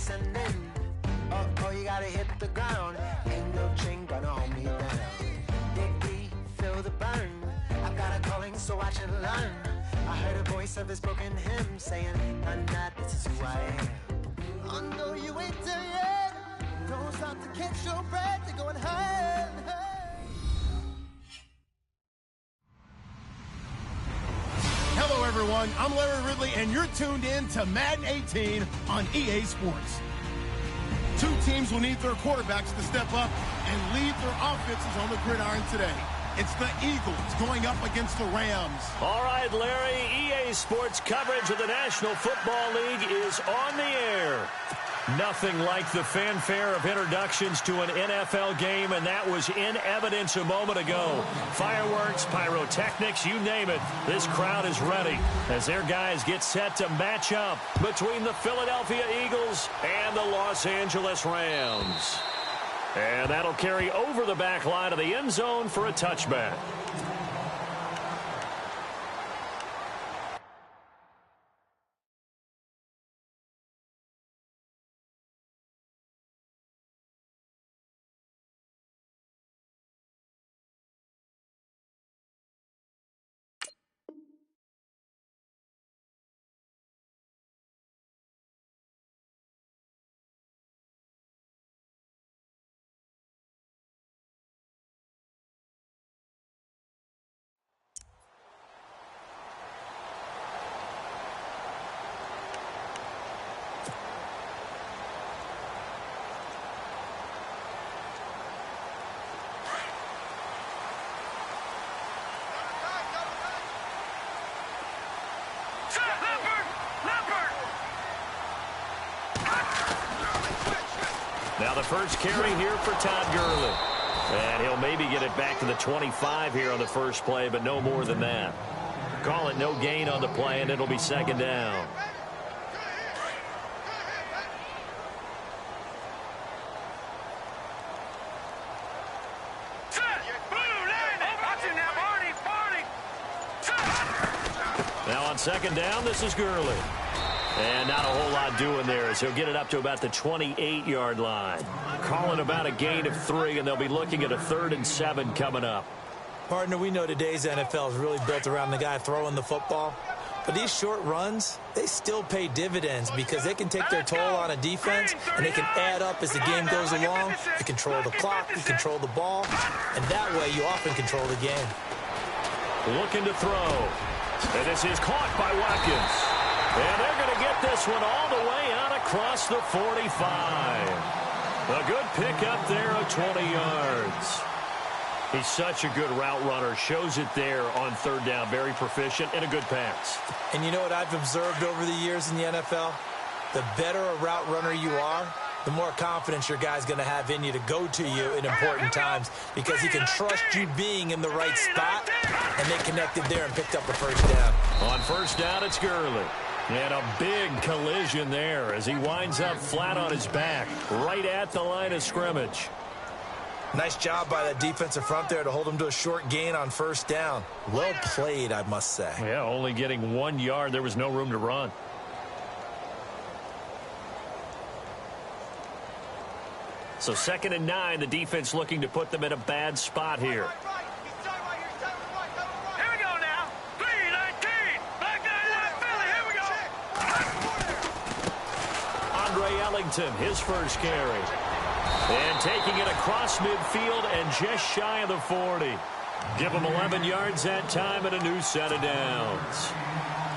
descending. Oh, you gotta hit the ground. Ain't no chain gonna hold me down. Dig deep, feel the burn. I've got a calling, so I should learn. I heard a voice of this broken hymn saying, "I'm not, this is who I am." I know you ain't there yet. Don't stop to catch your breath. You're going higher and higher. Hello, everyone. I'm Larry Ridley, and you're tuned in to Madden 18 on EA Sports. Two teams will need their quarterbacks to step up and lead their offenses on the gridiron today. It's the Eagles going up against the Rams. All right, Larry, EA Sports coverage of the National Football League is on the air. Nothing like the fanfare of introductions to an NFL game, and that was in evidence a moment ago. Fireworks, pyrotechnics, you name it. This crowd is ready as their guys get set to match up between the Philadelphia Eagles and the Los Angeles Rams. And that'll carry over the back line of the end zone for a touchback. Now the first carry here for Todd Gurley. And he'll maybe get it back to the 25 here on the first play, but no more than that. Call it no gain on the play, and it'll be second down. Now on second down, this is Gurley. And not a whole lot doing there as he'll get it up to about the 28-yard line. Calling about a gain of 3, and they'll be looking at a 3rd and 7 coming up. Partner, we know today's NFL is really built around the guy throwing the football. But these short runs, they still pay dividends because they can take their toll on a defense, and they can add up as the game goes along. You control the clock, you control the ball, and that way you often control the game. Looking to throw. And this is caught by Watkins. And they're going to get this one all the way out across the 45. A good pickup there of 20 yards. He's such a good route runner. Shows it there on 3rd down. Very proficient and a good pass. And you know what I've observed over the years in the NFL? The better a route runner you are, the more confidence your guy's going to have in you to go to you in important times because he can trust you being in the right spot, and they connected there and picked up the first down. On first down, it's Gurley. And a big collision there as he winds up flat on his back, right at the line of scrimmage. Nice job by that defensive front there to hold him to a short gain on first down. Well played, I must say. Yeah, only getting 1 yard. There was no room to run. So 2nd and 9, the defense looking to put them in a bad spot here. His first carry. And taking it across midfield and just shy of the 40. Give him 11 yards that time and a new set of downs.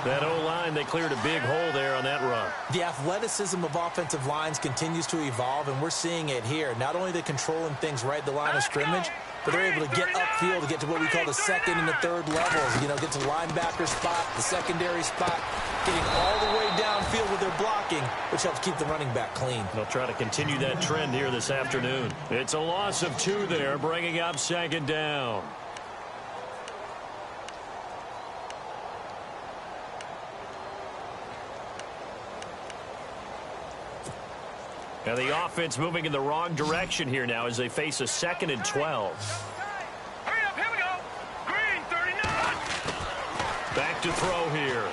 That O-line, they cleared a big hole there on that run. The athleticism of offensive lines continues to evolve, and we're seeing it here. Not only they're controlling things right at the line of scrimmage, but they're able to get upfield to get to what we call the 2nd and the 3rd levels. You know, get to the linebacker spot, the secondary spot, getting all the way downfield with their blocking, which helps keep the running back clean. They'll try to continue that trend here this afternoon. It's a loss of 2 there, bringing up 2nd down. And the offense moving in the wrong direction here now as they face a 2nd and 12. Hurry up, here we go. Green, 39. Back to throw here.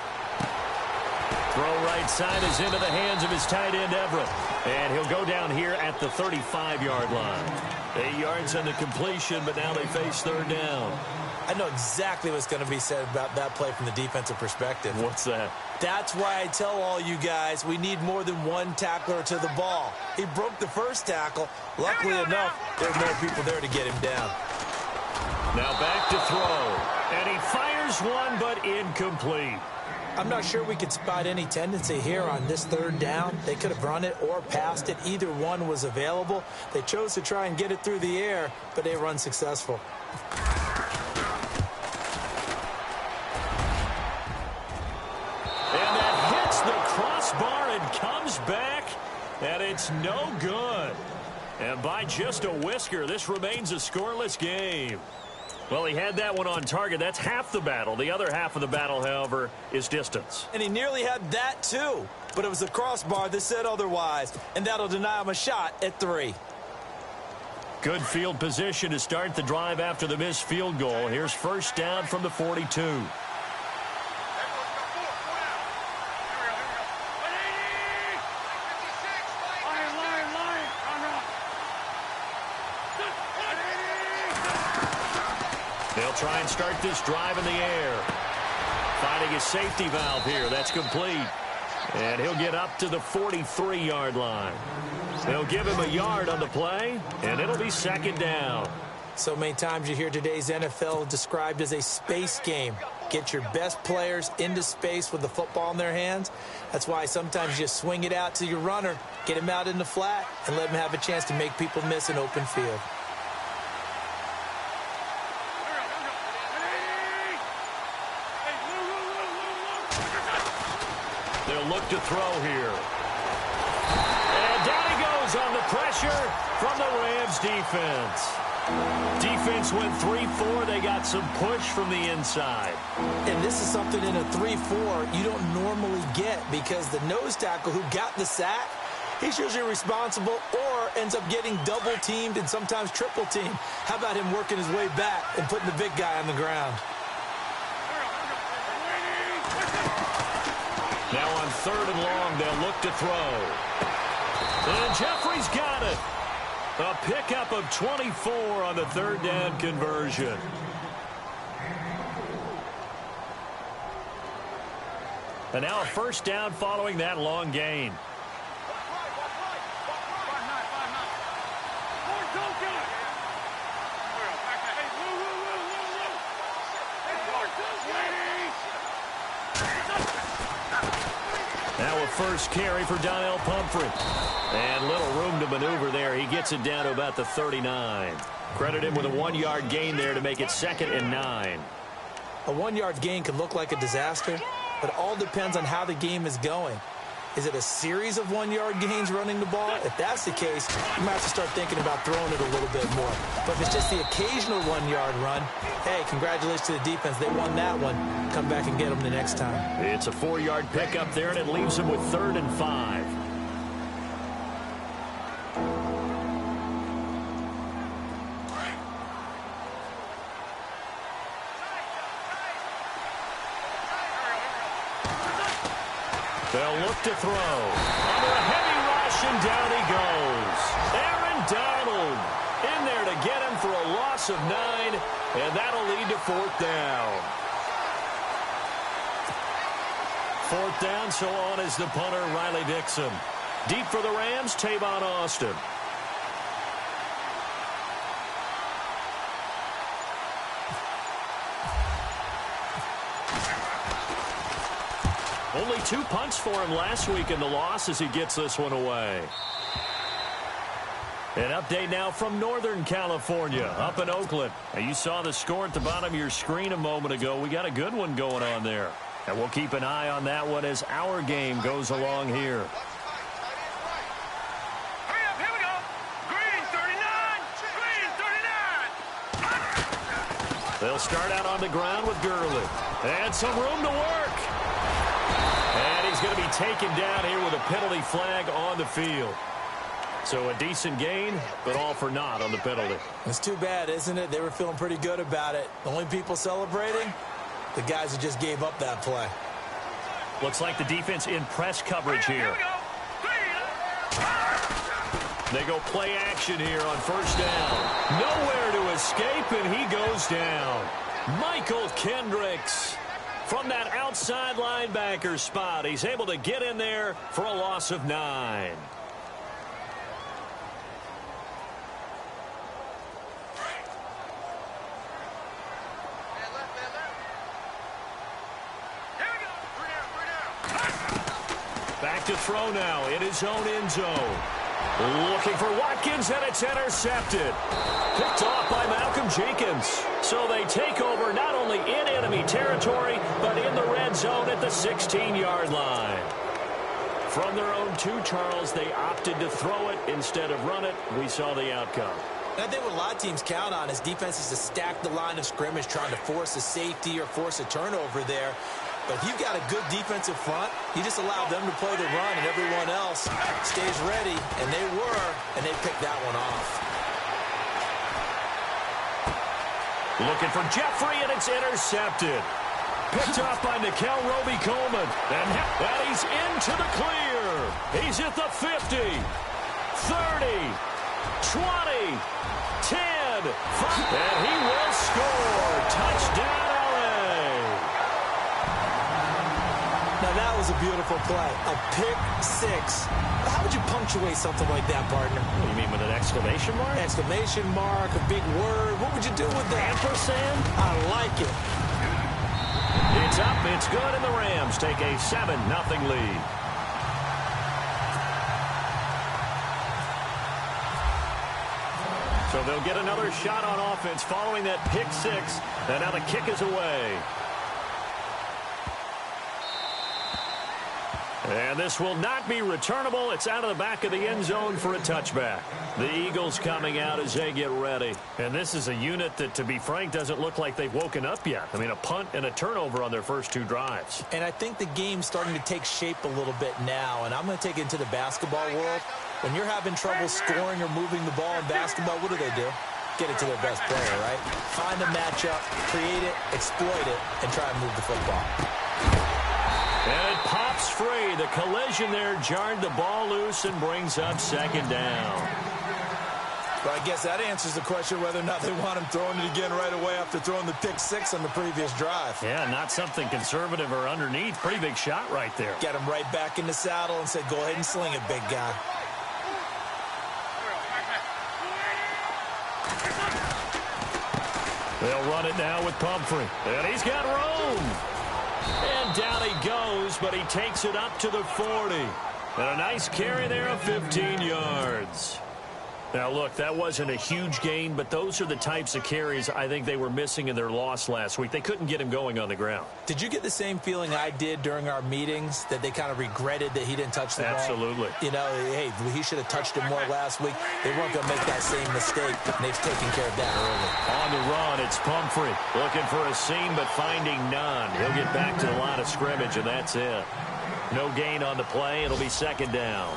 Throw right side is into the hands of his tight end, Everett. And he'll go down here at the 35-yard line. 8 yards on the completion, but now they face third down. I know exactly what's going to be said about that play from the defensive perspective. What's that? That's why I tell all you guys we need more than one tackler to the ball. He broke the first tackle. Luckily enough, there's more people there to get him down. Now back to throw. And he fires one, but incomplete. I'm not sure we could spot any tendency here on this third down. They could have run it or passed it. Either one was available. They chose to try and get it through the air, but they were unsuccessful. And that hits the crossbar and comes back, and it's no good. And by just a whisker, this remains a scoreless game. Well, he had that one on target. That's half the battle. The other half of the battle, however, is distance. And he nearly had that, too. But it was the crossbar that said otherwise. And that'll deny him a shot at 3. Good field position to start the drive after the missed field goal. Here's first down from the 42. They'll try and start this drive in the air. Finding a safety valve here. That's complete. And he'll get up to the 43-yard line. They'll give him a yard on the play, and it'll be second down. So many times you hear today's NFL described as a space game. Get your best players into space with the football in their hands. That's why sometimes you swing it out to your runner, get him out in the flat, and let him have a chance to make people miss an open field. They'll look to throw here. And down he goes on the pressure from the Rams defense. Defense went 3-4. They got some push from the inside. And this is something in a 3-4 you don't normally get because the nose tackle who got the sack, he's usually responsible or ends up getting double-teamed and sometimes triple-teamed. How about him working his way back and putting the big guy on the ground? Now on third and long, they'll look to throw. And Jeffrey's got it. A pickup of 24 on the third down conversion. And now a first down following that long gain. Now a first carry for Donnell Pumphrey. And little room to maneuver there. He gets it down to about the 39. Credit him with a 1-yard gain there to make it 2nd and 9. A 1-yard gain can look like a disaster, but it all depends on how the game is going. Is it a series of 1-yard gains running the ball? If that's the case, you might have to start thinking about throwing it a little bit more. But if it's just the occasional 1-yard run, hey, congratulations to the defense. They won that one. Come back and get them the next time. It's a 4-yard pickup there, and it leaves them with 3rd and 5. They'll look to throw. Under a heavy rush, and down he goes. Aaron Donald in there to get him for a loss of 9, and that'll lead to 4th down. 4th down, so on is the punter, Riley Dixon. Deep for the Rams, Tavon Austin. Only 2 punts for him last week in the loss as he gets this one away. An update now from Northern California, up in Oakland. Now, you saw the score at the bottom of your screen a moment ago. We got a good one going on there. And we'll keep an eye on that one as our game goes along here. Hurry up, here we go. Green 39. Green 39. They'll start out on the ground with Gurley. And some room to work. And he's going to be taken down here with a penalty flag on the field. So a decent gain, but all for naught on the penalty. It's too bad, isn't it? They were feeling pretty good about it. The only people celebrating, the guys who just gave up that play. Looks like the defense in press coverage here. They go play action here on first down. Nowhere to escape, and he goes down. Michael Kendricks from that outside linebacker spot. He's able to get in there for a loss of 9. Back to throw now in his own end zone. Looking for Watkins, and it's intercepted. Picked off by Malcolm Jenkins. So they take over not only in enemy territory, but in the red zone at the 16-yard line. From their own 2, Charles, they opted to throw it instead of run it. We saw the outcome. And I think what a lot of teams count on is defenses to stack the line of scrimmage, trying to force a safety or force a turnover there. But if you've got a good defensive front, you just allow them to play the run, and everyone else stays ready, and they were, and they picked that one off. Looking for Jeffrey, and it's intercepted. Picked off by Nikel Roby-Coleman. And he's into the clear. He's at the 50, 30, 20, 10, 5, and he will score. Touchdown, LA. Now, that was a beautiful play. A pick 6. How would you punctuate something like that, partner? What do you mean, with an exclamation mark? Exclamation mark, a big word. What would you do with that? Ampersand? I like it. It's up, it's good, and the Rams take a 7-0 lead. So they'll get another shot on offense following that pick 6, and now the kick is away. And this will not be returnable. It's out of the back of the end zone for a touchback. The Eagles coming out as they get ready. And this is a unit that, to be frank, doesn't look like they've woken up yet. I mean, a punt and a turnover on their first 2 drives. And I think the game's starting to take shape a little bit now. And I'm going to take it into the basketball world. When you're having trouble scoring or moving the ball in basketball, what do? Get it to their best player, right? Find a matchup, create it, exploit it, and try and move the football. And it pops free. The collision there jarred the ball loose and brings up second down. Well, I guess that answers the question whether or not they want him throwing it again right away after throwing the pick 6 on the previous drive. Yeah, not something conservative or underneath. Pretty big shot right there. Get him right back in the saddle and said, go ahead and sling it, big guy. They'll run it now with Pumphrey. And he's got room. And down he goes, but he takes it up to the 40. And a nice carry there of 15 yards. Now, look, that wasn't a huge gain, but those are the types of carries I think they were missing in their loss last week. They couldn't get him going on the ground. Did you get the same feeling I did during our meetings, that they kind of regretted that he didn't touch the ball? Absolutely. You know, hey, he should have touched it more last week. They weren't going to make that same mistake, and they've taken care of that early. On the run, it's Pumphrey. Looking for a seam, but finding none. He'll get back to the line of scrimmage, and that's it. No gain on the play. It'll be second down.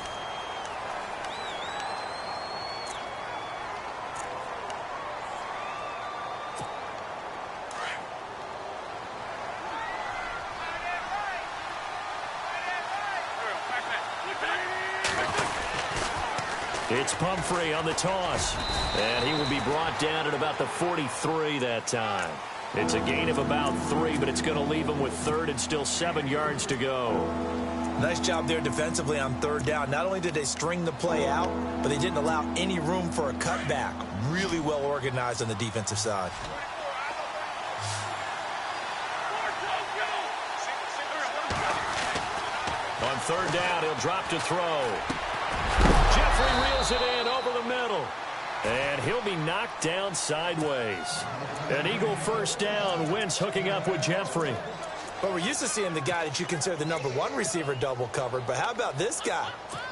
It's Pumphrey on the toss, and he will be brought down at about the 43 that time. It's a gain of about 3, but it's going to leave him with 3rd and still 7 yards to go. Nice job there defensively on 3rd down. Not only did they string the play out, but they didn't allow any room for a cutback. Really well organized on the defensive side. On 3rd down, he'll drop to throw. Jeffrey reels it in over the middle. And he'll be knocked down sideways. An Eagle first down. Wentz hooking up with Jeffrey. But we're used to seeing the guy that you consider the #1 receiver double covered. But how about this guy?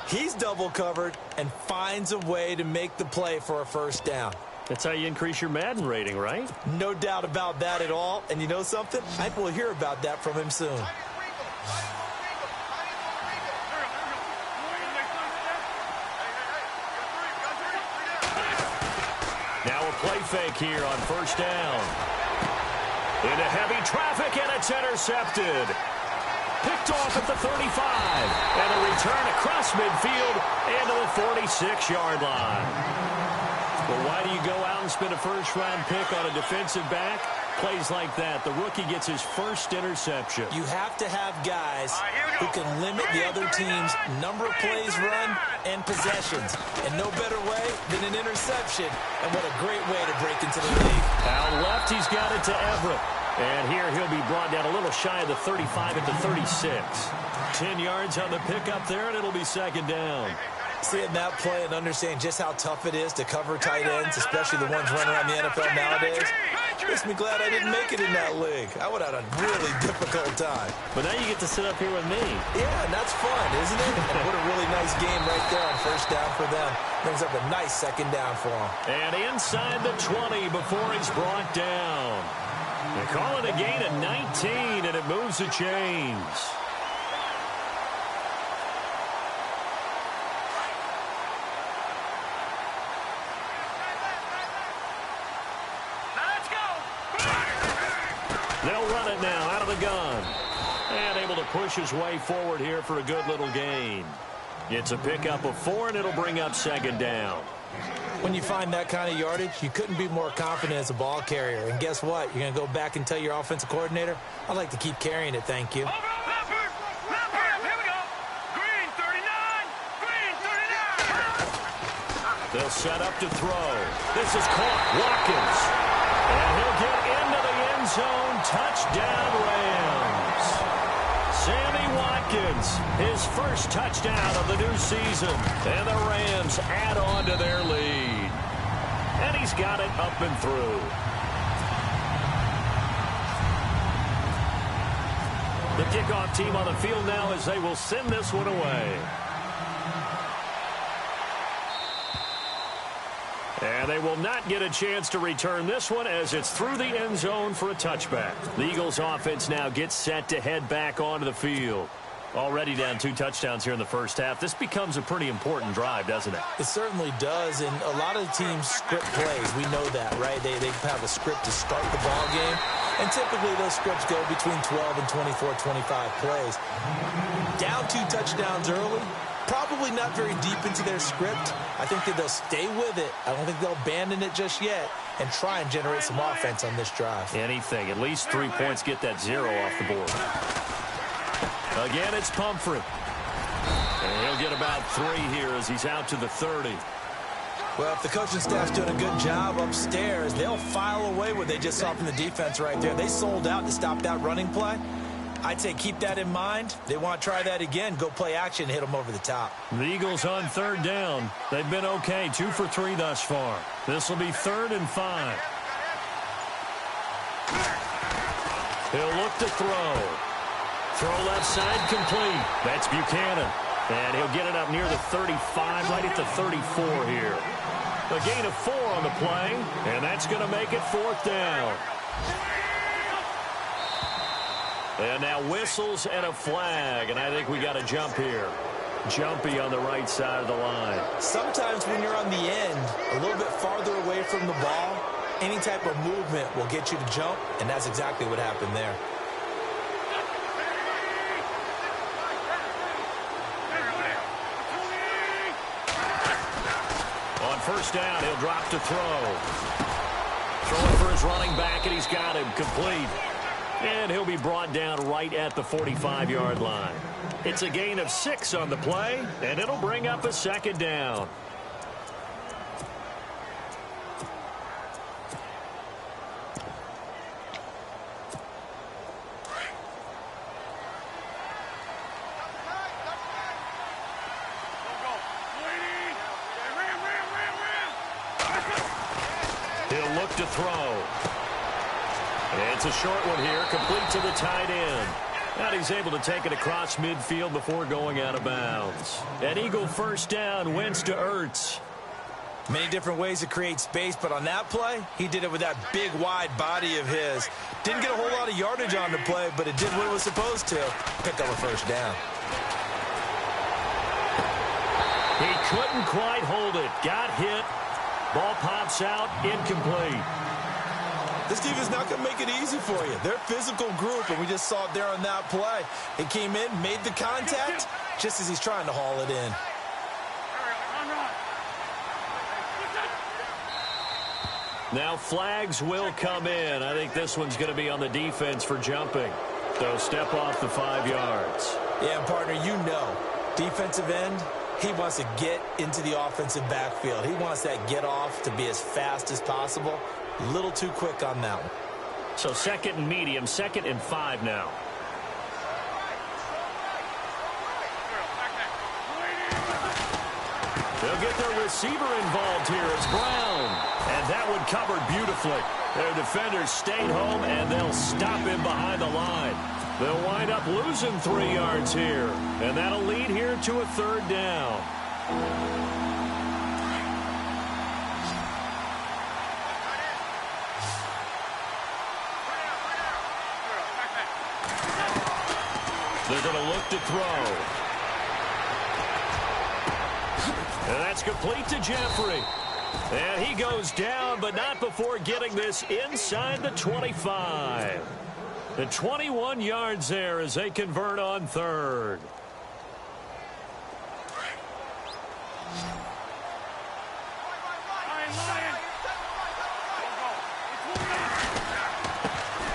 He's double covered and finds a way to make the play for a first down. That's how you increase your Madden rating, right? No doubt about that at all. And you know something? I think we'll hear about that from him soon. Now a play fake here on first down. Into heavy traffic, and it's intercepted. Picked off at the 35. And a return across midfield and to the 46-yard line. Well, why do you go out and spend a first-round pick on a defensive back? Plays like that. The rookie gets his first interception. You have to have guys who can limit the other team's number of plays run and possessions. And no better way than an interception. And what a great way to break into the league. Out left, he's got it to Everett. And here he'll be brought down a little shy of the 35 at the 36. 10 yards on the pickup there, and it'll be second down. Seeing that play and understanding just how tough it is to cover tight ends, especially the ones running around the NFL nowadays, makes me glad I didn't make it in that league. I would have had a really difficult time. But now you get to sit up here with me. Yeah, and that's fun, isn't it? And what a really nice game right there on first down for them. Brings up a nice second down for them. And inside the 20 before he's brought down. They call it a gain of 19, and it moves the chains. They'll run it now out of the gun. And able to push his way forward here for a good little gain. It's a pickup of 4, and it'll bring up second down. When you find that kind of yardage, you couldn't be more confident as a ball carrier. And guess what? You're going to go back and tell your offensive coordinator, I'd like to keep carrying it, thank you. Here we go. Green 39. Green 39. They'll set up to throw. This is caught. Watkins. And he'll get into the end zone. Touchdown, Rams. Sammy Watkins, his first touchdown of the new season. And the Rams add on to their lead. And he's got it up and through. The kickoff team on the field now as they will send this one away. And they will not get a chance to return this one as it's through the end zone for a touchback. The Eagles offense now gets set to head back onto the field. Already down 2 touchdowns here in the first half. This becomes a pretty important drive, doesn't it? It certainly does, and a lot of the teams script plays. We know that, right? They have a script to start the ball game, and typically those scripts go between 12 and 24, 25 plays. Down 2 touchdowns early, probably not very deep into their script. I think that they'll stay with it. I don't think they'll abandon it just yet and try and generate some offense on this drive. Anything. At least 3 points, get that 0 off the board. Again, it's Pumphrey. And he'll get about 3 here as he's out to the 30. Well, if the coaching staff's doing a good job upstairs, they'll file away what they just saw from the defense right there. They sold out to stop that running play. I'd say keep that in mind. They want to try that again. Go play action, hit them over the top. The Eagles on 3rd down. They've been okay, 2 for 3 thus far. This will be 3rd and 5. He'll look to throw. Throw left side complete. That's Buchanan. And he'll get it up near the 35, right at the 34 here. A gain of 4 on the play, and that's going to make it 4th down. And now whistles and a flag, and I think we got a jump here. Jumpy on the right side of the line. Sometimes when you're on the end, a little bit farther away from the ball, any type of movement will get you to jump, and that's exactly what happened there. On 1st down, he'll drop to throw. Throwing for his running back, and he's got him complete. And he'll be brought down right at the 45-yard line. It's a gain of 6 on the play, and it'll bring up a 2nd down. He'll look to throw. It's a short one here, complete to the tight end. And he's able to take it across midfield before going out of bounds. An Eagle 1st down, Wentz to Ertz. Many different ways to create space, but on that play, he did it with that big, wide body of his. Didn't get a whole lot of yardage on the play, but it did what it was supposed to. Pick up a 1st down. He couldn't quite hold it. Got hit. Ball pops out, incomplete. This defense is not going to make it easy for you. They're a physical group, and we just saw it there on that play. He came in, made the contact, just as he's trying to haul it in. Now flags will come in. I think this one's going to be on the defense for jumping. So step off the 5 yards. Yeah, partner, you know, defensive end, he wants to get into the offensive backfield. He wants that get off to be as fast as possible. A little too quick on that one. So 2nd and medium, 2nd and 5 now. They'll get their receiver involved here. It's Brown. And that one covered beautifully. Their defenders stayed home, and they'll stop him behind the line. They'll wind up losing 3 yards here. And that'll lead here to a 3rd down. They're going to look to throw. And that's complete to Jeffrey. And he goes down, but not before getting this inside the 25. The 21 yards there as they convert on 3rd.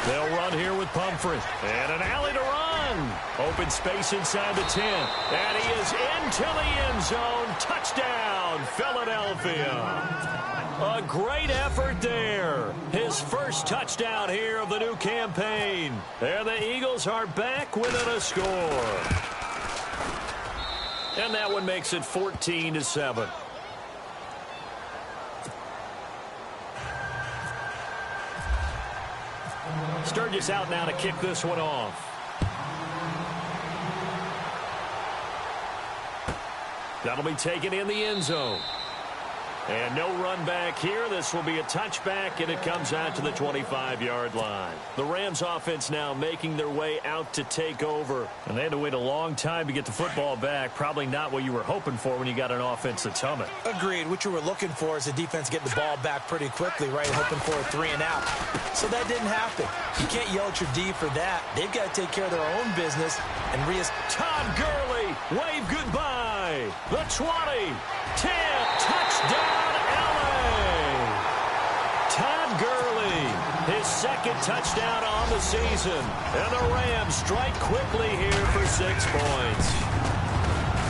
They'll run here with Pumphrey. And an alley to run. Open space inside the 10. And he is into the end zone. Touchdown, Philadelphia. A great effort there. His first touchdown here of the new campaign. And the Eagles are back within a score. And that one makes it 14-7. Sturgis out now to kick this one off. That'll be taken in the end zone. And no run back here. This will be a touchback, and it comes out to the 25-yard line. The Rams offense now making their way out to take over. And they had to wait a long time to get the football back. Probably not what you were hoping for when you got an offense that's humming. Agreed. What you were looking for is the defense getting the ball back pretty quickly, right? Hoping for a 3 and out. So that didn't happen. You can't yell at your D for that. They've got to take care of their own business. And Todd Gurley, wave goodbye. The 20, 10, touchdown, LA. Todd Gurley, his 2nd touchdown on the season. And the Rams strike quickly here for 6 points.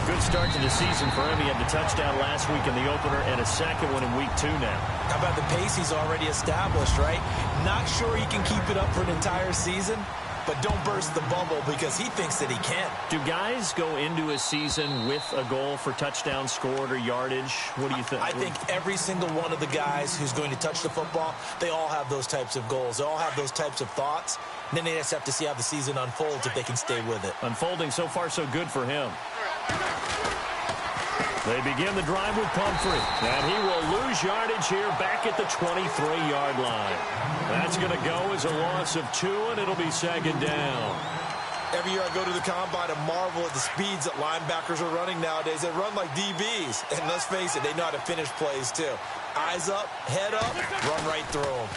Good start to the season for him. He had the touchdown last week in the opener and a 2nd one in week 2 now. How about the pace he's already established, right? Not sure he can keep it up for an entire season, but don't burst the bubble because he thinks that he can. Do guys go into a season with a goal for touchdowns scored or yardage? What do you think? I think every single one of the guys who's going to touch the football, they all have those types of goals. They all have those types of thoughts. And then they just have to see how the season unfolds if they can stay with it. Unfolding so far so good for him. They begin the drive with Pumphrey. And he will lose yardage here back at the 23-yard line. That's going to go as a loss of 2, and it'll be 2nd down. Every year I go to the combine and marvel at the speeds that linebackers are running nowadays. They run like DBs. And let's face it, they know how to finish plays too. Eyes up, head up, run right through them.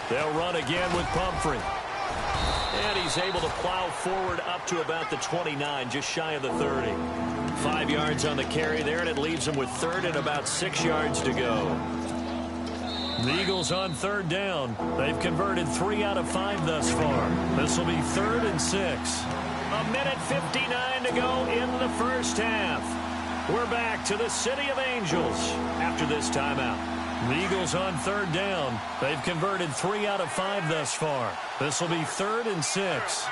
They'll run again with Pumphrey. And he's able to plow forward up to about the 29, just shy of the 30. 5 yards on the carry there, and it leaves him with 3rd and about 6 yards to go. The Eagles on 3rd down. They've converted 3 out of 5 thus far. This will be 3rd and 6. A minute 59 to go in the first half. We're back to the City of Angels after this timeout. The Eagles on 3rd down. They've converted 3 out of 5 thus far. This will be 3rd and 6.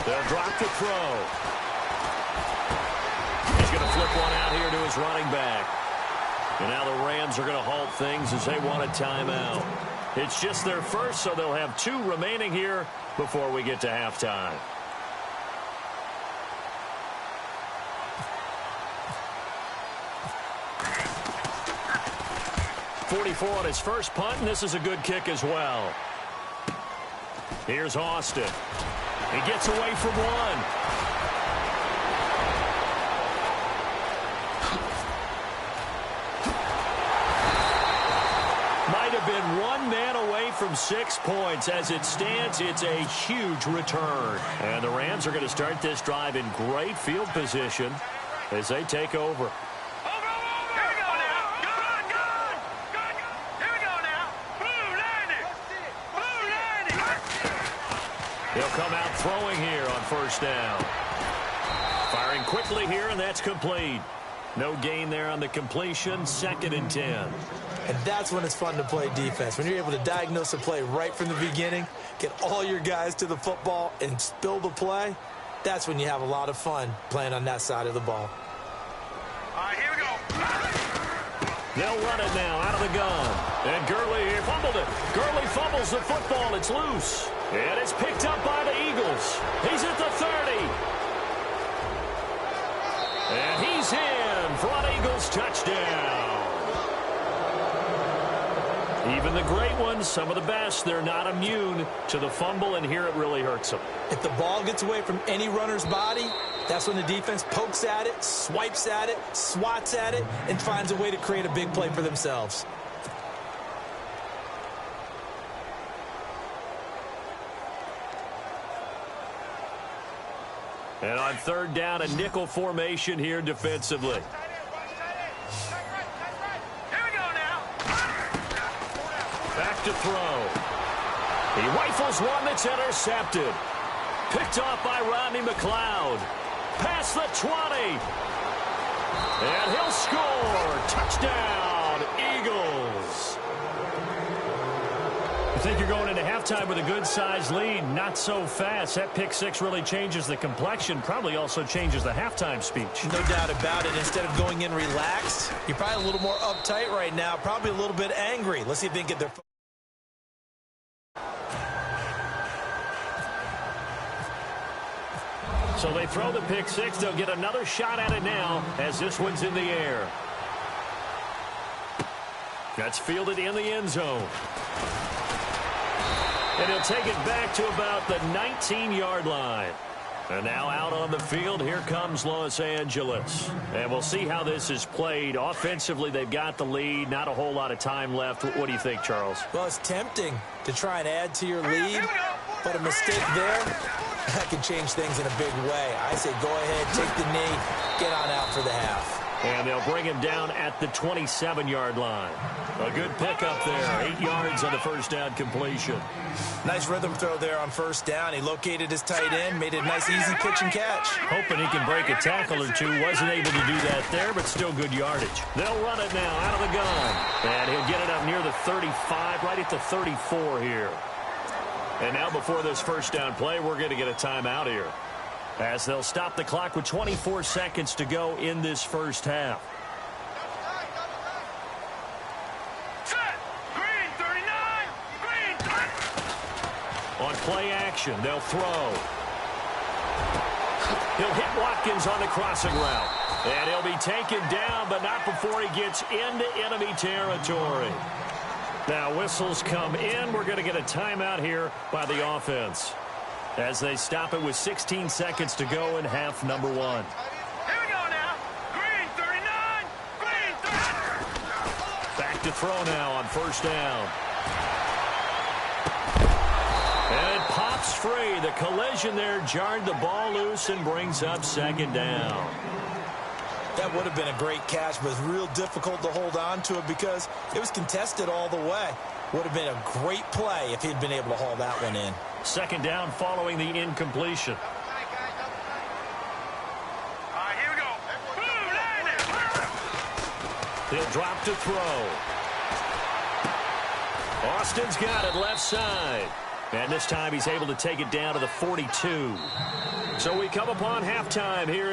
They'll drop the throw. He's going to flip one out here to his running back. And now the Rams are going to halt things as they want a timeout. It's just their first, so they'll have 2 remaining here before we get to halftime. .44 on his first punt, and this is a good kick as well. Here's Austin. He gets away from one. from 6 points. As it stands, it's a huge return. And the Rams are going to start this drive in great field position as they take over. He'll come out throwing here on first down. Firing quickly here, and that's complete. No gain there on the completion. 2nd and 10. And that's when it's fun to play defense. When you're able to diagnose a play right from the beginning, get all your guys to the football, and spill the play, that's when you have a lot of fun playing on that side of the ball. All right, here we go. They'll run it now out of the gun. And Gurley fumbled it. Gurley fumbles the football. It's loose. And it's picked up by the Eagles. He's at the 30. And he's in for an Eagles touchdown. Even the great ones, some of the best, they're not immune to the fumble, and here it really hurts them. If the ball gets away from any runner's body, that's when the defense pokes at it, swipes at it, swats at it, and finds a way to create a big play for themselves. And on 3rd down, a nickel formation here defensively. Back to throw. He rifles one that's intercepted. Picked off by Rodney McLeod. Past the 20. And he'll score. Touchdown, Eagles. You think you're going into halftime with a good-sized lead. Not so fast. That pick 6 really changes the complexion. Probably also changes the halftime speech. No doubt about it. Instead of going in relaxed, you're probably a little more uptight right now. Probably a little bit angry. Let's see if they can get their... So they throw the pick 6. They'll get another shot at it now as this one's in the air. That's fielded in the end zone. And he'll take it back to about the 19-yard line. And now out on the field, here comes Los Angeles. And we'll see how this is played. Offensively, they've got the lead. Not a whole lot of time left. What do you think, Charles? Well, it's tempting to try and add to your lead, but a mistake there, that can change things in a big way. I say go ahead, take the knee, get on out for the half. And they'll bring him down at the 27-yard line. A good pickup there. 8 yards on the first down completion. Nice rhythm throw there on first down. He located his tight end, made it a nice, easy pitch and catch. Hoping he can break a tackle or two. Wasn't able to do that there, but still good yardage. They'll run it now out of the gun. And he'll get it up near the 35, right at the 34 here. And now before this first down play, we're going to get a timeout here, as they'll stop the clock with 24 seconds to go in this first half. Set. Green, 39. Green. On play action, they'll throw. He'll hit Watkins on the crossing route. And he'll be taken down, but not before he gets into enemy territory. Now whistles come in. We're going to get a timeout here by the offense, as they stop it with 16 seconds to go in half number 1. Here we go now. Green, 39. Green, 39. Back to throw now on first down. And it pops free. The collision there jarred the ball loose and brings up 2nd down. That would have been a great catch, but it's real difficult to hold on to it because it was contested all the way. Would have been a great play if he'd been able to haul that one in. 2nd down following the incompletion. All right, here we go. Boom, landed. He'll drop to throw. Austin's got it left side. And this time he's able to take it down to the 42. So we come upon halftime here.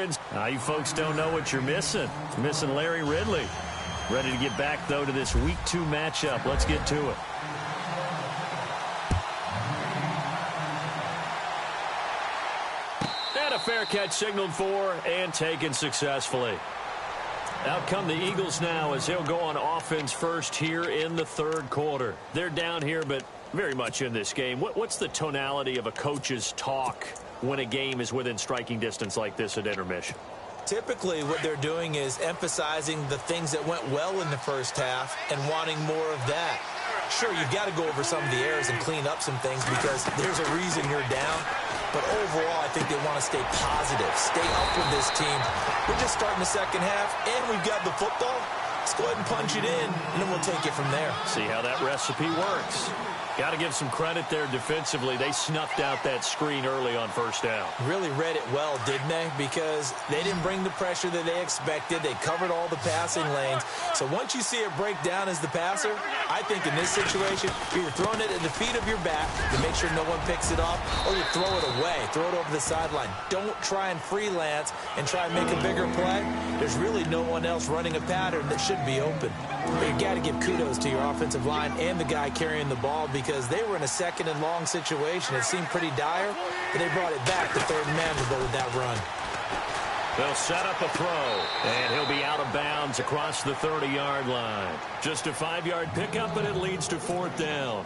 You folks don't know what you're missing. You're missing Larry Ridley. Ready to get back, though, to this Week 2 matchup. Let's get to it. And a fair catch signaled for and taken successfully. Out come the Eagles now as they'll go on offense first here in the 3rd quarter. They're down here, but very much in this game. What's the tonality of a coach's talk when a game is within striking distance like this at intermission? Typically, what they're doing is emphasizing the things that went well in the first half and wanting more of that. Sure, you've got to go over some of the errors and clean up some things because there's a reason you're down. But overall, I think they want to stay positive, stay up with this team. We're just starting the second half, and we've got the football. Let's go ahead and punch it in, and then we'll take it from there. See how that recipe works. Got to give some credit there defensively. They snuffed out that screen early on first down. Really read it well, didn't they? Because they didn't bring the pressure that they expected. They covered all the passing lanes. So once you see it break down as the passer, I think in this situation, you're either throwing it at the feet of your back to make sure no one picks it off, or you throw it away, throw it over the sideline. Don't try and freelance and try and make a bigger play. There's really no one else running a pattern that should be open. But you got to give kudos to your offensive line and the guy carrying the ball because they were in a second and long situation. It seemed pretty dire, but they brought it back to third and manageable with that run. They'll set up a throw, and he'll be out of bounds across the 30-yard line. Just a 5-yard pickup, and it leads to fourth down.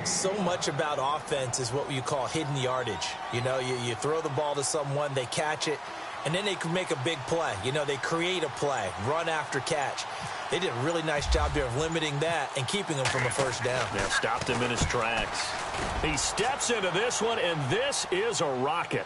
So much about offense is what you call hidden yardage. You know, you throw the ball to someone, they catch it, and then they can make a big play. You know, they create a play, run after catch. They did a really nice job there of limiting that and keeping him from a first down. Now stopped him in his tracks. He steps into this one, and this is a rocket.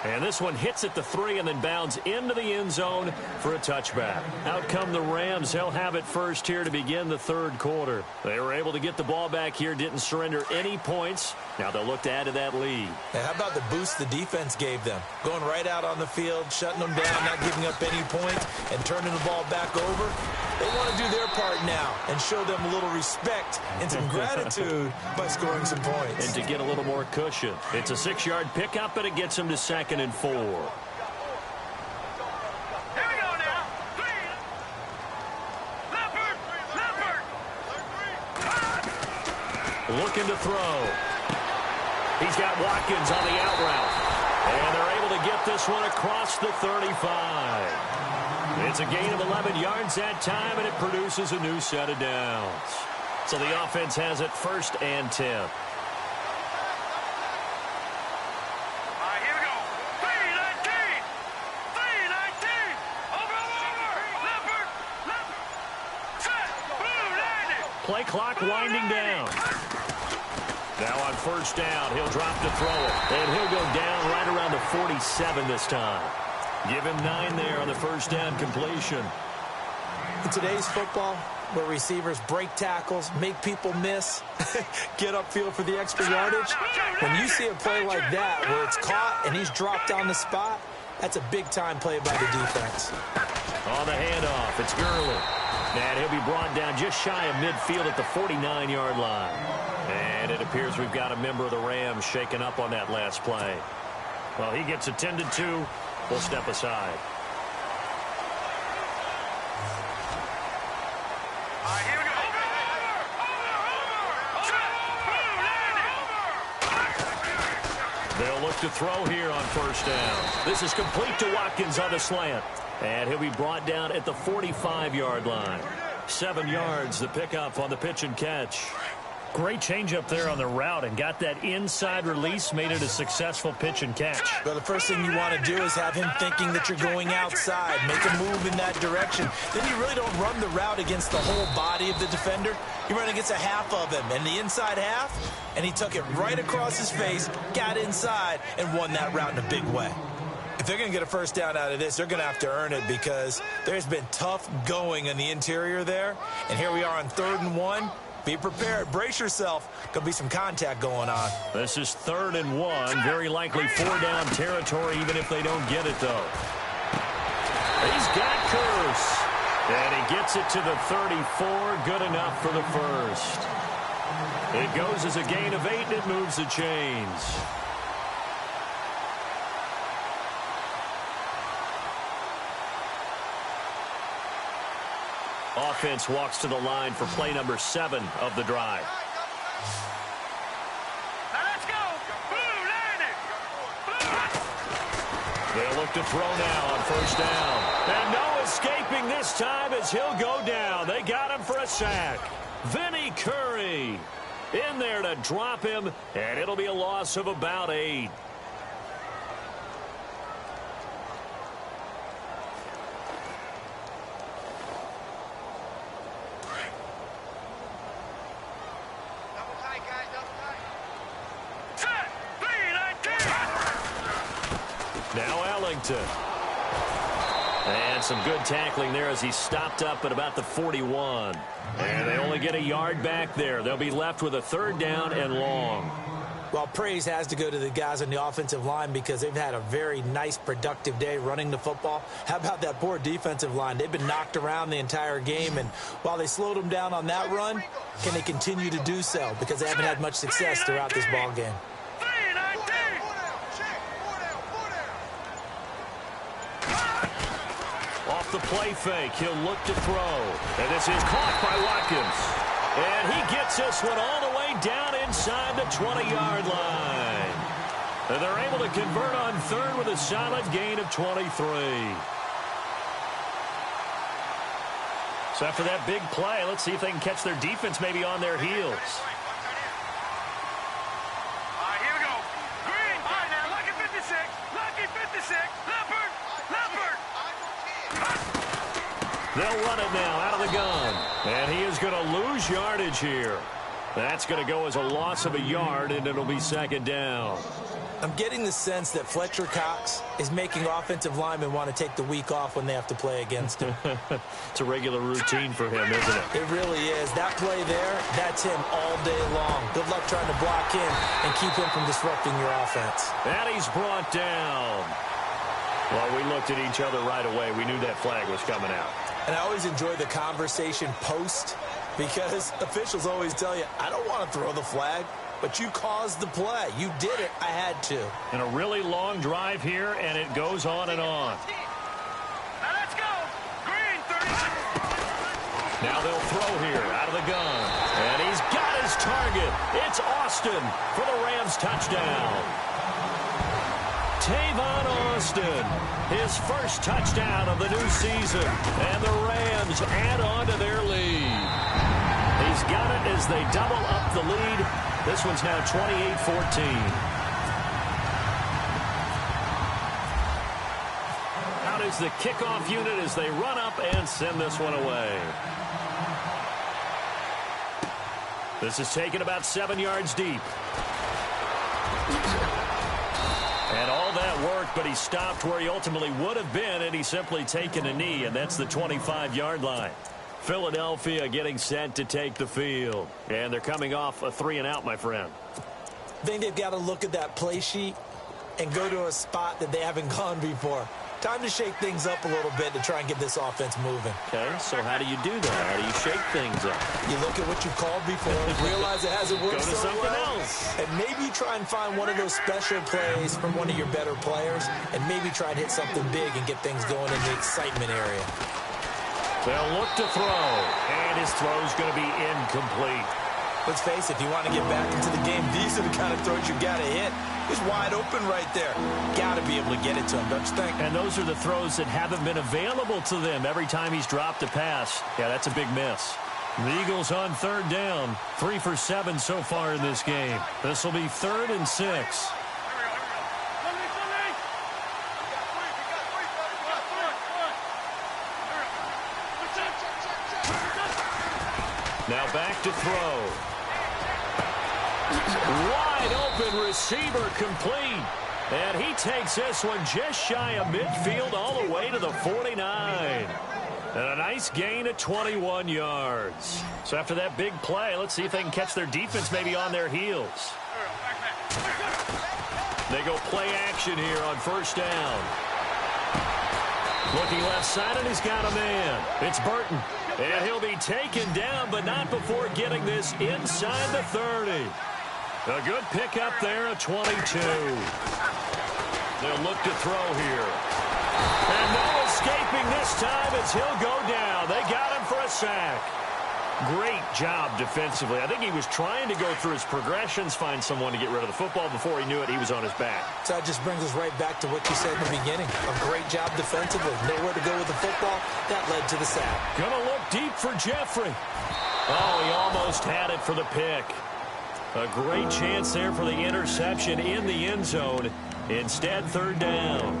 And this one hits at the 3 and then bounds into the end zone for a touchback. Out come the Rams. They'll have it first here to begin the third quarter. They were able to get the ball back here, didn't surrender any points. Now they'll look to add to that lead. Now, how about the boost the defense gave them? Going right out on the field, shutting them down, not giving up any points, and turning the ball back over. They want to do their part now and show them a little respect and some gratitude by scoring some points. And to get a little more cushion. It's a 6-yard pickup, and it gets them to 2nd and 4. Here we go now. Leopard. Looking to throw. He's got Watkins on the out route. And they're able to get this one across the 35. It's a gain of 11 yards that time, and it produces a new set of downs. So the offense has it 1st and 10. All right, here we go. 3-19. 3-19. Over. Leopard. Set. Blue landing. Play clock winding down. Now on first down, he'll drop to throw it. And he'll go down right around the 47 this time. Give him 9 there on the first down completion. In today's football, where receivers break tackles, make people miss, get upfield for the extra yardage, when you see a play like that where it's caught and he's dropped on the spot, that's a big-time play by the defense. On the handoff, it's Gurley. And he'll be brought down just shy of midfield at the 49-yard line. And it appears we've got a member of the Rams shaken up on that last play. Well, he gets attended to. We'll step aside. All right, here we go. Over. They'll look to throw here on first down. This is complete to Watkins on the slant. And he'll be brought down at the 45-yard line. 7 yards, the pickup on the pitch and catch. Great change up there on the route and got that inside release, made it a successful pitch and catch. Well, the first thing you want to do is have him thinking that you're going outside, make a move in that direction. Then you really don't run the route against the whole body of the defender. You run against a half of him, and the inside half, and he took it right across his face, got inside, and won that route in a big way. If they're going to get a first down out of this, they're going to have to earn it because there's been tough going in the interior there. And here we are on 3rd and 1. Be prepared. Brace yourself. Could be some contact going on. This is 3rd and 1. Very likely 4-down territory, even if they don't get it, though. He's got Curse. And he gets it to the 34. Good enough for the first. It goes as a gain of 8, and it moves the chains. Offense walks to the line for play number 7 of the drive. Now let's go. Blue landing. They'll look to throw now on first down. And no escaping this time as he'll go down. They got him for a sack. Vinny Curry in there to drop him, and it'll be a loss of about 8. Now Ellington. And some good tackling there as he stopped up at about the 41. And they only get a yard back there. They'll be left with a 3rd down and long. Well, praise has to go to the guys on the offensive line because they've had a very nice, productive day running the football. How about that poor defensive line? They've been knocked around the entire game, and while they slowed them down on that run, can they continue to do so? Because they haven't had much success throughout this ball game. Off the play fake, he'll look to throw. And this is caught by Watkins. And he gets this one all the way down inside the 20-yard line. And they're able to convert on 3rd with a solid gain of 23. So after that big play, let's see if they can catch their defense maybe on their heels. Here we go. Green. All right, now, lucky 56. Lucky 56. Leopard. Leopard. They'll run it now out of the gun. And he is going to lose yardage here. That's going to go as a loss of a yard, and it'll be 2nd down. I'm getting the sense that Fletcher Cox is making offensive linemen want to take the week off when they have to play against him. It's a regular routine for him, isn't it? It really is. That play there, that's him all day long. Good luck trying to block him and keep him from disrupting your offense. And he's brought down. Well, we looked at each other right away. We knew that flag was coming out. And I always enjoy the conversation post because officials always tell you, I don't want to throw the flag, but you caused the play. You did it. I had to. And a really long drive here, and it goes on and on. Now let's go. Green 30. Now they'll throw here out of the gun. And he's got his target. It's Austin for the Rams touchdown. Tavon Austin, his first touchdown of the new season, and the Rams add on to their lead. He's got it as they double up the lead. This one's now 28-14. Out is the kickoff unit as they run up and send this one away. This is taken about 7 yards deep. And all that worked, but he stopped where he ultimately would have been, and he's simply taken a knee, and that's the 25-yard line. Philadelphia getting set to take the field. And they're coming off a 3-and-out, my friend. I think they've got to look at that play sheet and go to a spot that they haven't gone before. Time to shake things up a little bit to try and get this offense moving. Okay, so how do you do that? How do you shake things up? You look at what you've called before, realize it hasn't worked so well, and maybe try and find one of those special plays from one of your better players, and maybe try and hit something big and get things going in the excitement area. They'll look to throw, and his throw's going to be incomplete. Let's face it, if you want to get back into the game, these are the kind of throws you got to hit. He's wide open right there. Got to be able to get it to him, don't you think? And those are the throws that haven't been available to them every time he's dropped a pass. Yeah, that's a big miss. The Eagles on 3rd down. 3 for 7 so far in this game. This will be 3rd and 6. Now back to throw. Wide open receiver complete. And he takes this one just shy of midfield all the way to the 49. And a nice gain of 21 yards. So after that big play, let's see if they can catch their defense maybe on their heels. They go play action here on 1st down. Looking left side, and he's got a man. It's Burton. And he'll be taken down, but not before getting this inside the 30. A good pickup there, a 22. They'll look to throw here. And no escaping this time as he'll go down. They got him for a sack. Great job defensively. I think he was trying to go through his progressions, find someone to get rid of the football. Before he knew it, he was on his back. So that just brings us right back to what you said in the beginning. A great job defensively. Nowhere to go with the football. That led to the sack. Gonna look deep for Jeffrey. Oh, he almost had it for the pick. A great chance there for the interception in the end zone. Instead, 3rd down.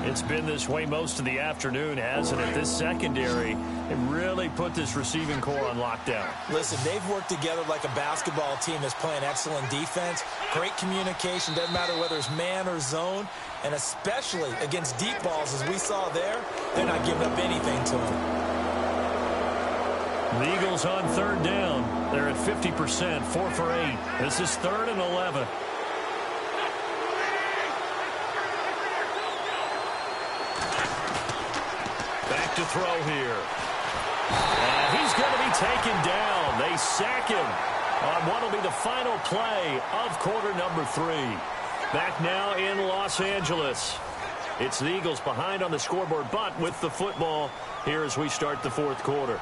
It's been this way most of the afternoon, hasn't it? This secondary, it really put this receiving core on lockdown. Listen, they've worked together like a basketball team that's playing excellent defense. Great communication, doesn't matter whether it's man or zone. And especially against deep balls, as we saw there, they're not giving up anything to them. The Eagles on third down. They're at 50%, 4 for 8. This is 3rd and 11. Back to throw here. And he's going to be taken down. They sack him on what will be the final play of quarter number 3. Back now in Los Angeles. It's the Eagles behind on the scoreboard, but with the football here as we start the 4th quarter.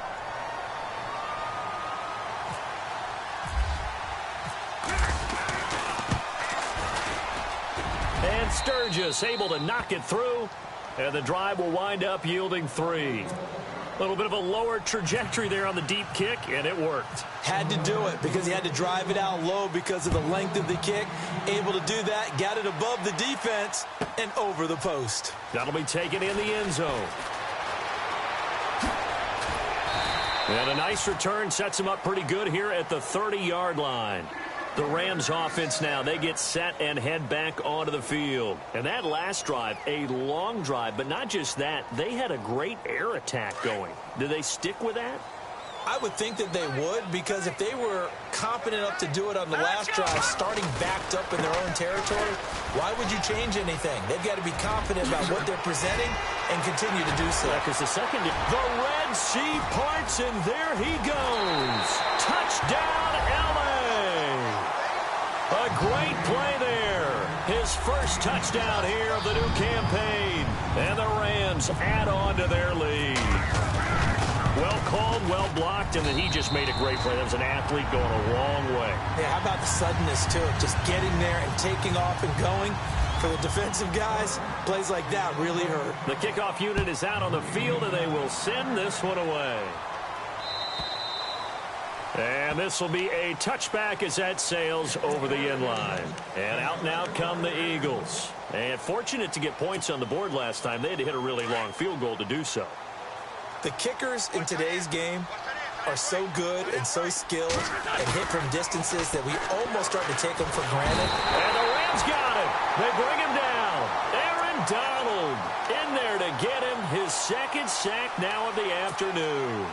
And Sturgis able to knock it through, and the drive will wind up yielding 3. A little bit of a lower trajectory there on the deep kick, and it worked. Had to do it because he had to drive it out low because of the length of the kick. Able to do that, got it above the defense, and over the post. That'll be taken in the end zone. And a nice return sets him up pretty good here at the 30-yard line. The Rams offense now, they get set and head back onto the field. And that last drive, a long drive, but not just that, they had a great air attack going. Did they stick with that? I would think that they would, because if they were competent enough to do it on the last drive, starting backed up in their own territory, why would you change anything? They've got to be confident about what they're presenting and continue to do so. Because the Red Sea parts, and there he goes. Touchdown, LA. A great play there. His first touchdown here of the new campaign. And the Rams add on to their lead. Well called, well blocked, and then he just made a great play. That was an athlete going a long way. Yeah, how about the suddenness, too? Just getting there and taking off and going. For the defensive guys, plays like that really hurt. The kickoff unit is out on the field, and they will send this one away. And this will be a touchback as that sails over the end line. And out and out come the Eagles. And fortunate to get points on the board last time. They had to hit a really long field goal to do so. The kickers in today's game are so good and so skilled and hit from distances that we almost start to take them for granted. And the Rams got him. They bring him down. Aaron Donald in there to get him his second sack now of the afternoon.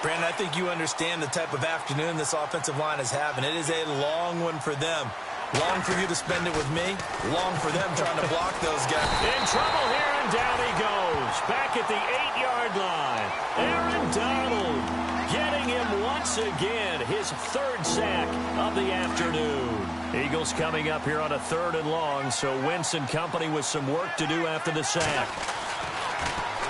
Brandon, I think you understand the type of afternoon this offensive line is having. It is a long one for them. Long for you to spend it with me. Long for them trying to block those guys. In trouble here, and down he goes. Back at the 8-yard line. Aaron Donald getting him once again. His 3rd sack of the afternoon. Eagles coming up here on a 3rd and long, so Wentz and company with some work to do after the sack.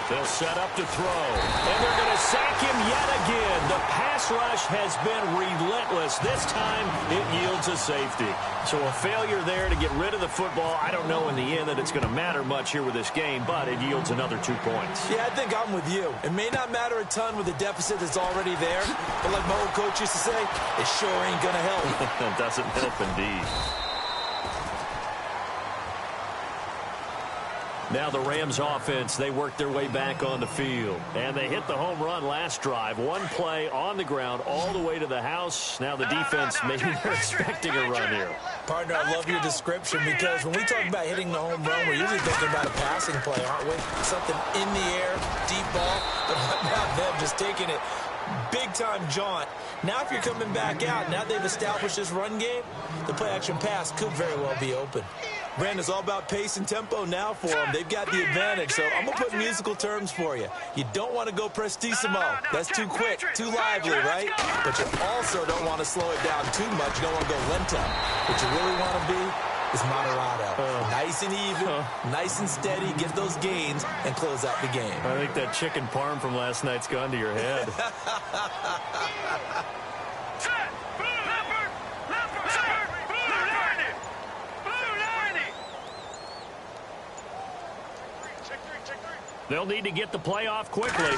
They'll set up to throw, and they're going to sack him yet again. The pass rush has been relentless. This time, it yields a safety. So a failure there to get rid of the football. I don't know in the end that it's going to matter much here with this game, but it yields another 2 points. Yeah, I think I'm with you. It may not matter a ton with the deficit that's already there, but like my old coach used to say, it sure ain't going to help. It doesn't help indeed. Now the Rams offense, they work their way back on the field. And they hit the home run last drive. One play on the ground all the way to the house. Now the defense, maybe they're expecting a run here. Partner, I love your description because when we talk about hitting the home run, we're usually thinking about a passing play, aren't we? Something in the air, deep ball, but what about them just taking it big-time jaunt. Now if you're coming back out, now they've established this run game, the play-action pass could very well be open. Brandon's all about pace and tempo now for them. They've got the advantage, so I'm going to put musical terms for you. You don't want to go prestissimo. That's too quick, too lively, right? But you also don't want to slow it down too much. You don't want to go lento. What you really want to be is moderato. Nice and even, nice and steady, get those gains, and close out the game. I think that chicken parm from last night's gone to your head. They'll need to get the play off quickly. He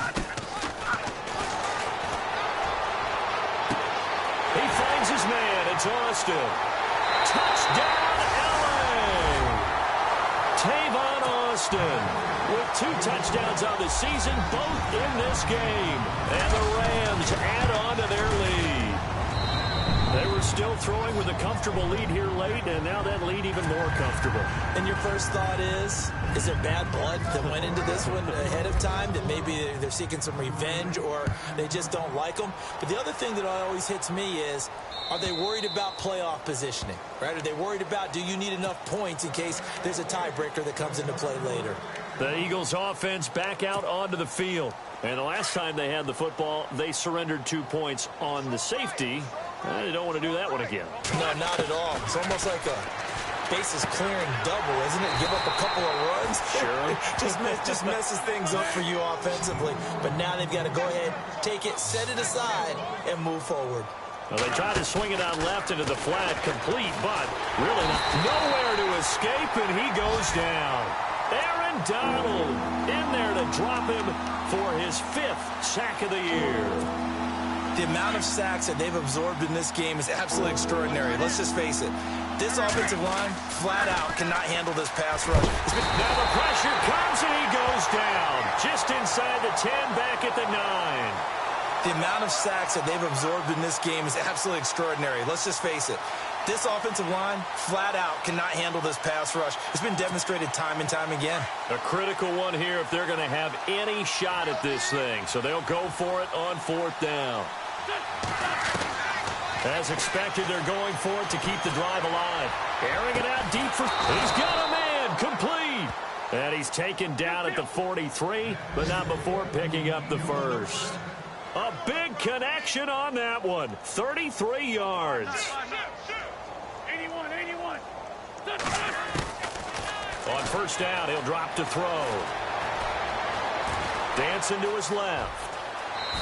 finds his man. It's Austin. Touchdown, LA! Tavon Boston with 2 touchdowns on the season, both in this game. And the Rams add on to their lead. They were still throwing with a comfortable lead here late, and now that lead even more comfortable. And your first thought is there bad blood that went into this one ahead of time, that maybe they're seeking some revenge or they just don't like them? But the other thing that always hits me is, are they worried about playoff positioning, right? Are they worried about, do you need enough points in case there's a tiebreaker that comes into play later? The Eagles offense back out onto the field. And the last time they had the football, they surrendered 2 points on the safety. They don't want to do that one again. No, not at all. It's almost like a bases clearing double, isn't it? Give up a couple of runs. Sure. just messes things up for you offensively. But now they've got to go ahead, take it, set it aside, and move forward. Well, they tried to swing it out left into the flat, complete, but really nowhere to escape, and he goes down. Aaron Donald in there to drop him for his 5th sack of the year. The amount of sacks that they've absorbed in this game is absolutely extraordinary. Let's just face it. This offensive line, flat out, cannot handle this pass rush. Now the pressure comes, and he goes down. Just inside the 10, back at the 9. The amount of sacks that they've absorbed in this game is absolutely extraordinary. Let's just face it. This offensive line, flat out, cannot handle this pass rush. It's been demonstrated time and time again. A critical one here if they're going to have any shot at this thing. So they'll go for it on 4th down. As expected, they're going for it to keep the drive alive. Airing it out deep for... He's got a man, complete. And he's taken down at the 43, but not before picking up the first. A big connection on that one. 33 yards. 81. On 1st down, he'll drop to throw. Dancing to his left.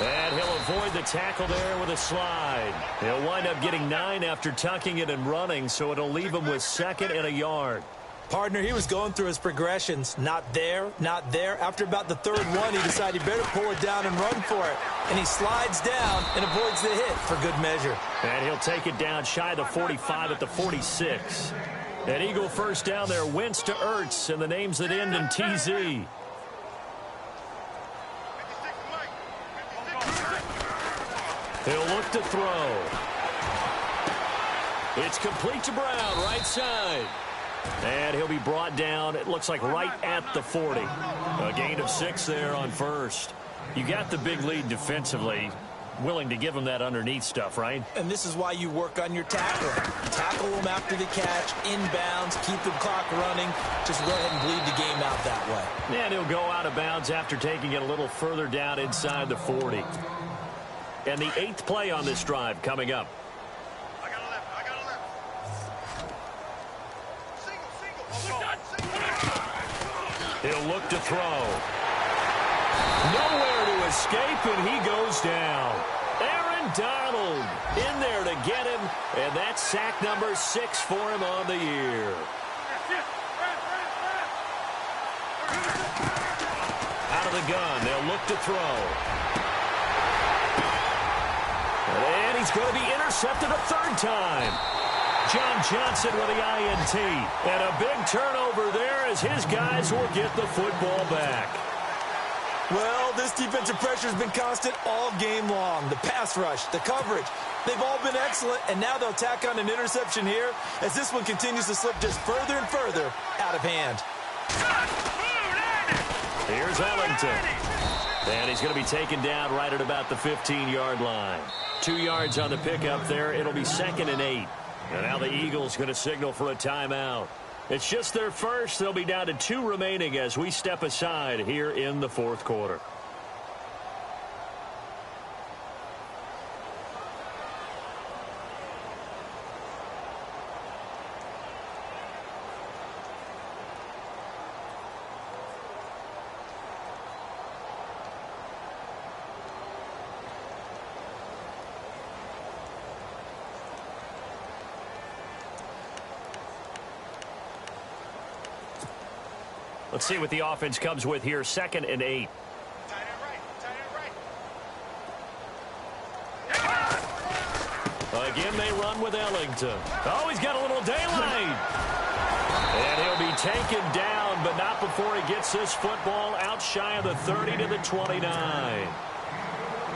And he'll avoid the tackle there with a slide. He'll wind up getting 9 after tucking it and running, so it'll leave him with 2nd and a yard. Partner, he was going through his progressions. Not there, not there. After about the 3rd one, he decided he better pull it down and run for it. And he slides down and avoids the hit for good measure. And he'll take it down shy of the 45 at the 46. An Eagle 1st down there. Wentz to Ertz, and the names that end in TZ. He'll look to throw. It's complete to Brown, right side. And he'll be brought down, it looks like right at the 40. A gain of 6 there on 1st. You got the big lead defensively. Willing to give him that underneath stuff, right? And this is why you work on your tackle. Tackle them after the catch, inbounds, keep the clock running. Just go ahead and bleed the game out that way. And he'll go out of bounds after taking it a little further down inside the 40. And the 8th play on this drive coming up. I got a left. Single. He'll look to throw. Nowhere to escape, and he goes down. Aaron Donald in there to get him, and that's sack number 6 for him on the year. Out of the gun, they'll look to throw. And he's going to be intercepted a 3rd time. John Johnson with the INT. And a big turnover there as his guys will get the football back. Well, this defensive pressure has been constant all game long. The pass rush, the coverage, they've all been excellent, and now they'll tack on an interception here as this one continues to slip just further and further out of hand. Here's Ellington. And he's going to be taken down right at about the 15-yard line. 2 yards on the pickup there. It'll be 2nd and 8. And now the Eagles going to signal for a timeout. It's just their first. They'll be down to 2 remaining as we step aside here in the 4th quarter. Let's see what the offense comes with here. 2nd and 8. Again, they run with Ellington. Oh, he's got a little daylight. And he'll be taken down, but not before he gets this football out shy of the 30 to the 29.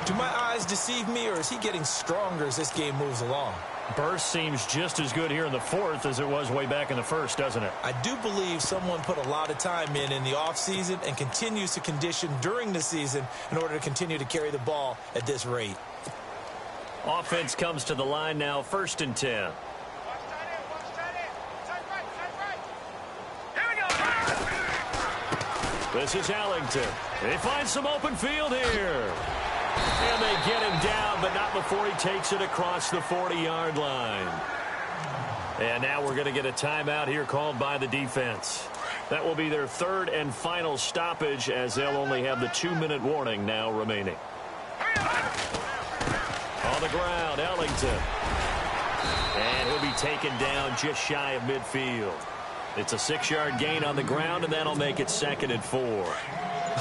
Do my eyes deceive me, or is he getting stronger as this game moves along? Burst seems just as good here in the fourth as it was way back in the first, doesn't it? I do believe someone put a lot of time in the offseason and continues to condition during the season in order to continue to carry the ball at this rate. Offense comes to the line now, 1st and 10. This is Ellington. They find some open field here. And they get him down, but not before he takes it across the 40-yard line. And now we're going to get a timeout here called by the defense. That will be their 3rd and final stoppage, as they'll only have the 2-minute warning now remaining. On the ground, Ellington. And he'll be taken down just shy of midfield. It's a 6-yard gain on the ground, and that'll make it 2nd and 4.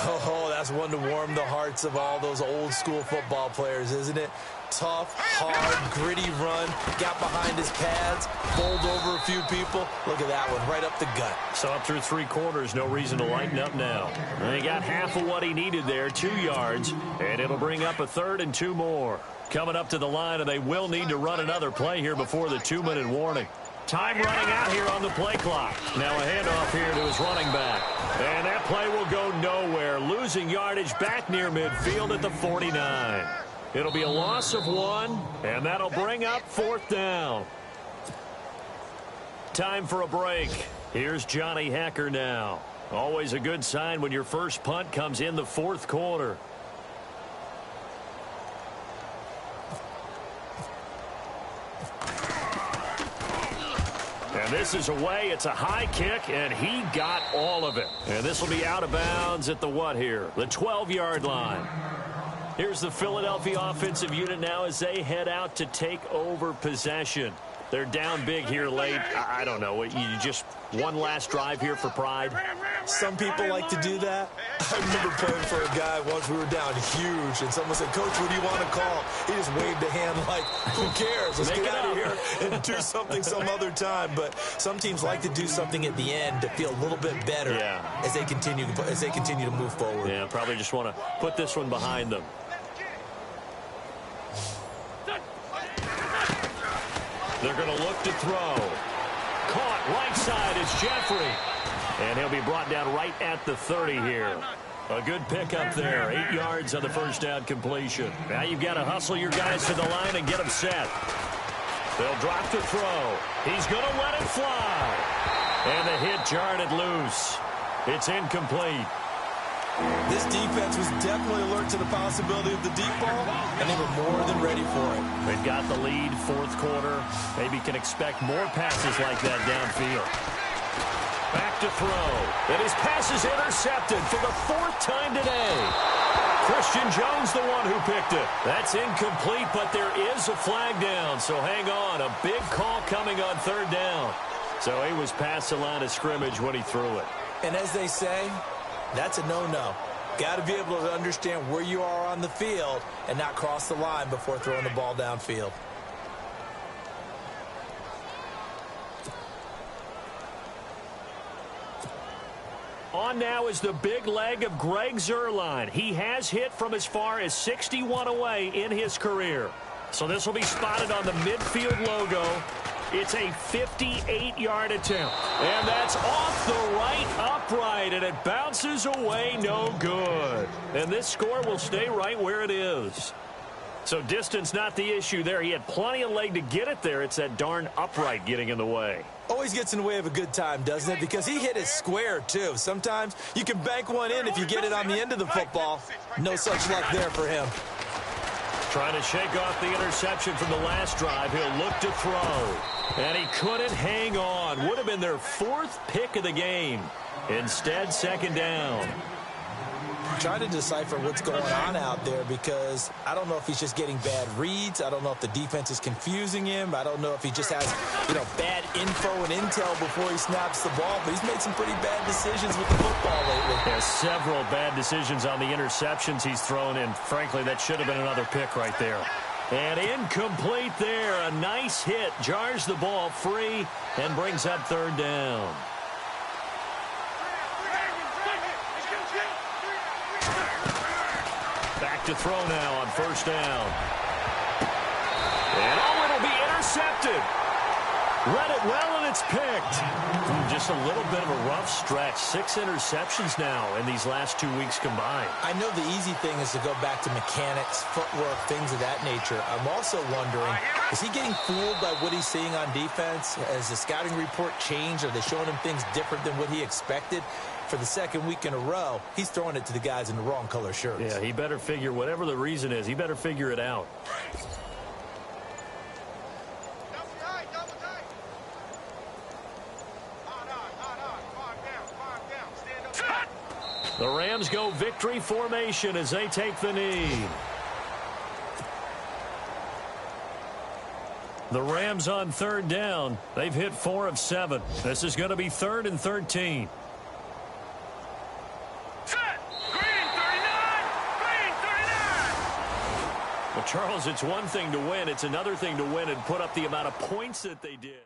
Oh, that's one to warm the hearts of all those old-school football players, isn't it? Tough, hard, gritty run, got behind his pads, bowled over a few people. Look at that one, right up the gut. So up through 3 quarters, no reason to lighten up now. And he got half of what he needed there, 2 yards, and it'll bring up a 3rd and 2 more. Coming up to the line, and they will need to run another play here before the 2-minute warning. Time running out here on the play clock. Now a handoff here to his running back. And that play will go nowhere. Losing yardage back near midfield at the 49. It'll be a loss of 1, and that'll bring up 4th down. Time for a break. Here's Johnny Hacker now. Always a good sign when your first punt comes in the 4th quarter. And this is away. It's a high kick, and he got all of it. And this will be out of bounds at the what here? The 12-yard line. Here's the Philadelphia offensive unit now as they head out to take over possession. They're down big here late. I don't know. You just one last drive here for pride. Some people like to do that. I remember playing for a guy once. We were down huge, and someone said, "Coach, what do you want to call?" He just waved a hand like, "Who cares? Let's get out of here and do something some other time." But some teams like to do something at the end to feel a little bit better as they continue to move forward. Yeah, probably just want to put this one behind them. They're going to look to throw. Caught right side is Jeffrey. And he'll be brought down right at the 30 here. A good pickup there. 8 yards on the first down completion. Now you've got to hustle your guys to the line and get them set. They'll drop the throw. He's going to let it fly. And the hit jarred it loose. It's incomplete. This defense was definitely alert to the possibility of the deep ball, and they were more than ready for it. They've got the lead, 4th quarter. Maybe can expect more passes like that downfield. Back to throw. And his pass is intercepted for the 4th time today. Christian Jones, the one who picked it. That's incomplete, but there is a flag down, so hang on. A big call coming on 3rd down. So he was past the line of scrimmage when he threw it. And as they say, that's a no-no. Got to be able to understand where you are on the field and not cross the line before throwing the ball downfield. On now is the big leg of Greg Zuerlein. He has hit from as far as 61 away in his career. So this will be spotted on the midfield logo. It's a 58-yard attempt. And that's off the right upright, and it bounces away no good. And this score will stay right where it is. So distance not the issue there. He had plenty of leg to get it there. It's that darn upright getting in the way. Always gets in the way of a good time, doesn't it? Because he hit it square, too. Sometimes you can bank one in if you get it on the end of the football. No such luck there for him. Trying to shake off the interception from the last drive. He'll look to throw. And he couldn't hang on. Would have been their 4th pick of the game. Instead, 2nd down. I'm trying to decipher what's going on out there because I don't know if he's just getting bad reads. I don't know if the defense is confusing him. I don't know if he just has, bad info and intel before he snaps the ball. But he's made some pretty bad decisions with the football lately. Yeah, several bad decisions on the interceptions he's thrown, and frankly, that should have been another pick right there. And incomplete there. A nice hit. Jars the ball free and brings up 3rd down. to throw now on first down. And it'll be intercepted. Read it well, and it's picked. Just a little bit of a rough stretch. 6 interceptions now in these last 2 weeks combined. I know the easy thing is to go back to mechanics, footwork, things of that nature. I'm also wondering, is he getting fooled by what he's seeing on defense? Has the scouting report changed? Are they showing him things different than what he expected? For the second week in a row, he's throwing it to the guys in the wrong color shirts. Yeah, he better figure, whatever the reason is, he better figure it out. The Rams go victory formation as they take the knee. The Rams on third down. They've hit 4 of 7. This is going to be 3rd and 13. Set! Green 39! Green 39! Well, Charles, it's one thing to win. It's another thing to win and put up the amount of points that they did.